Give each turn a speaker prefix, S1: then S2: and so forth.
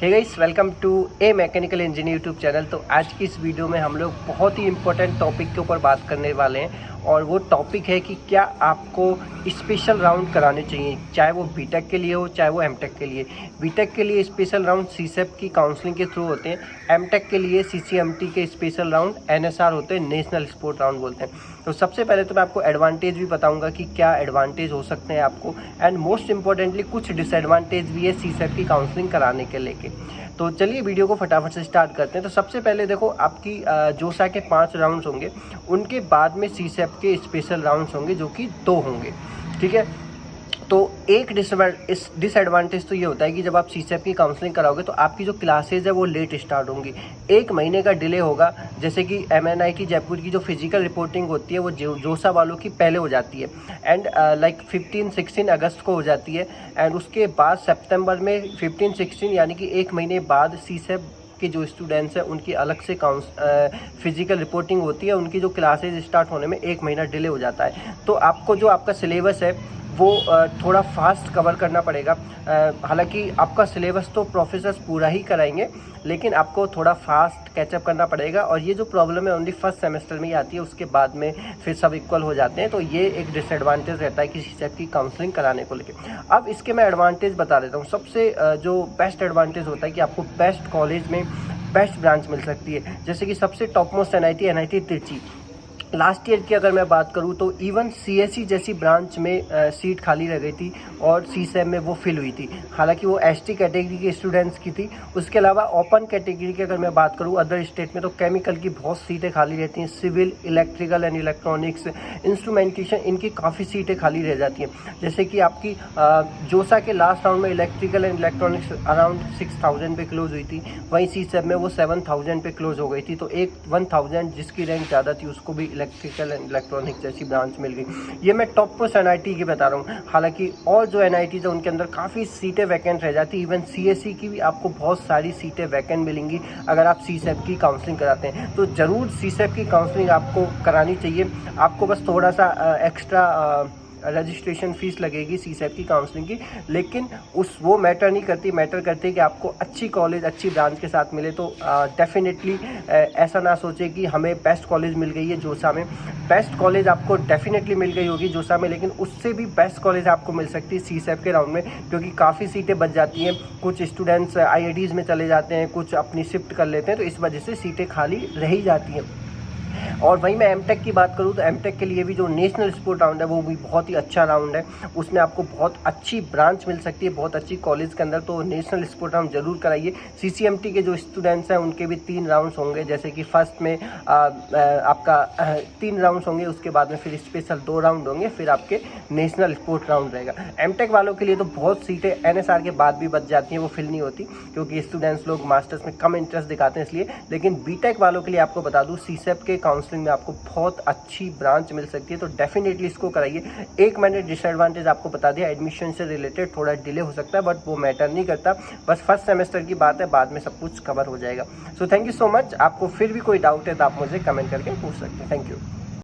S1: Hey guys, welcome to a mechanical engineer YouTube channel. तो आज की इस वीडियो में हम लोग बहुत ही इंपॉर्टेंट टॉपिक के ऊपर बात करने वाले हैं और वो टॉपिक है कि क्या आपको स्पेशल राउंड कराने चाहिए, चाहे वो बीटेक के लिए हो चाहे वो एमटेक के लिए। बीटेक के लिए स्पेशल राउंड सीसेप की काउंसलिंग के थ्रू होते हैं, एमटेक के लिए सीसीएमटी के स्पेशल राउंड एनएसआर होते हैं, नेशनल स्पोर्ट राउंड बोलते हैं। तो सबसे पहले तो मैं आपको एडवांटेज भी बताऊंगा कि क्या एडवांटेज हो सकते हैं आपको, एंड मोस्ट इंपॉर्टेंटली कुछ डिसएडवांटेज भी है सीसेप की काउंसलिंग कराने के लेके। तो चलिए वीडियो को फटाफट से स्टार्ट करते हैं। तो सबसे पहले देखो, आपकी जोसा के 5 राउंड्स होंगे, उनके बाद में सीसेप के स्पेशल राउंड्स होंगे जो कि 2 होंगे, ठीक है। तो एक डिसएडवांटेज तो ये होता है कि जब आप सीसेप की काउंसलिंग कराओगे तो आपकी जो क्लासेज है वो लेट स्टार्ट होंगी, 1 महीने का डिले होगा। जैसे कि MNIT जयपुर की जो फिजिकल रिपोर्टिंग होती है वो जोसा वालों की पहले हो जाती है एंड लाइक 15-16 अगस्त को हो जाती है, एंड उसके बाद सितंबर में 15-16 यानी कि 1 महीने बाद सीसेप के जो स्टूडेंट्स हैं उनकी अलग से फिजिकल रिपोर्टिंग होती है। उनकी जो क्लासेज स्टार्ट होने में 1 महीना डिले हो जाता है। तो आपको जो आपका सिलेबस है वो थोड़ा फास्ट कवर करना पड़ेगा। हालांकि आपका सिलेबस तो प्रोफेसर्स पूरा ही कराएंगे, लेकिन आपको थोड़ा फास्ट कैचअप करना पड़ेगा। और ये जो प्रॉब्लम है ओनली फर्स्ट सेमेस्टर में ही आती है, उसके बाद में फिर सब इक्वल हो जाते हैं। तो ये एक डिसएडवांटेज रहता है कि सीसेप की काउंसलिंग कराने को लेकर। अब इसके मैं एडवांटेज बता देता हूँ। सबसे जो बेस्ट एडवांटेज होता है कि आपको बेस्ट कॉलेज में बेस्ट ब्रांच मिल सकती है। जैसे कि सबसे top most NIT Trichy. Last year की अगर मैं बात करूं तो इवन CSE जैसी ब्रांच में सीट खाली रह गई थी और सीसेप में वो फिल हुई थी। हालांकि वो ST कैटेगरी के स्टूडेंट्स की थी। उसके अलावा ओपन कैटेगरी की अगर मैं बात करूं अदर स्टेट में तो केमिकल की बहुत सीटें खाली रहती हैं, civil, electrical and electronics, instrumentation, इनकी काफ़ी सीटें खाली रह जाती हैं। जैसे कि आपकी जोसा के लास्ट राउंड में इलेक्ट्रिकल एंड इलेक्ट्रॉनिक्स अराउंड 6000 पे क्लोज हुई थी, वहीं सीसेप में वो 7000 पे क्लोज हो गई थी। तो एक 1000 जिसकी रैंक ज़्यादा थी उसको भी इलेक्ट्रिकल एंड इलेक्ट्रॉनिक्स जैसी ब्रांच मिल गई। ये मैं टॉप मोस्ट NIT की बता रहा हूँ। हालांकि और जो NITs है उनके अंदर काफ़ी सीटें वैकेंट रह जाती है। इवन CSE की भी आपको बहुत सारी सीटें वैकेंट मिलेंगी अगर आप सीसेप की काउंसलिंग कराते हैं। तो ज़रूर सीसेप की काउंसलिंग आपको करानी चाहिए। आपको बस थोड़ा सा एक्स्ट्रा रजिस्ट्रेशन फीस लगेगी सीसेप की काउंसलिंग की, लेकिन वो मैटर नहीं करती। मैटर करती है कि आपको अच्छी कॉलेज, अच्छी ब्रांच के साथ मिले। तो डेफिनेटली ऐसा ना सोचे कि हमें बेस्ट कॉलेज मिल गई है जोसा में। बेस्ट कॉलेज आपको डेफिनेटली मिल गई होगी जोसा में, लेकिन उससे भी बेस्ट कॉलेज आपको मिल सकती है सीसेप के राउंड में, क्योंकि काफ़ी सीटें बच जाती हैं। कुछ स्टूडेंट्स IITs में चले जाते हैं, कुछ अपनी शिफ्ट कर लेते हैं, तो इस वजह से सीटें खाली रह ही जाती हैं। और वहीं मैं एमटेक की बात करूं तो एमटेक के लिए भी जो नेशनल स्पोर्ट राउंड है वो भी बहुत ही अच्छा राउंड है। उसमें आपको बहुत अच्छी ब्रांच मिल सकती है, बहुत अच्छी कॉलेज के अंदर। तो नेशनल स्पोर्ट राउंड जरूर कराइए। CCMT के जो स्टूडेंट्स हैं उनके भी 3 राउंड्स होंगे। जैसे कि फर्स्ट में आपका 3 राउंड्स होंगे, उसके बाद में फिर स्पेशल 2 राउंड होंगे, फिर आपके नेशनल स्पोर्ट राउंड रहेगा। एमटेक वालों के लिए तो बहुत सीटें NSR के बाद भी बच जाती हैं, वो फिल नहीं होती क्योंकि स्टूडेंट्स लोग मास्टर्स में कम इंटरेस्ट दिखाते हैं इसलिए। लेकिन बीटेक वालों के लिए आपको बता दूँ सीसेप के काउंसलिंग में आपको बहुत अच्छी ब्रांच मिल सकती है, तो डेफिनेटली इसको कराइए। एक मैंने डिसएडवांटेज आपको बता दिया, एडमिशन से रिलेटेड थोड़ा डिले हो सकता है, बट वो मैटर नहीं करता। बस फर्स्ट सेमेस्टर की बात है, बाद में सब कुछ कवर हो जाएगा। So thank you so much. आपको फिर भी कोई डाउट है तो आप मुझे कमेंट करके पूछ सकते हैं। Thank you.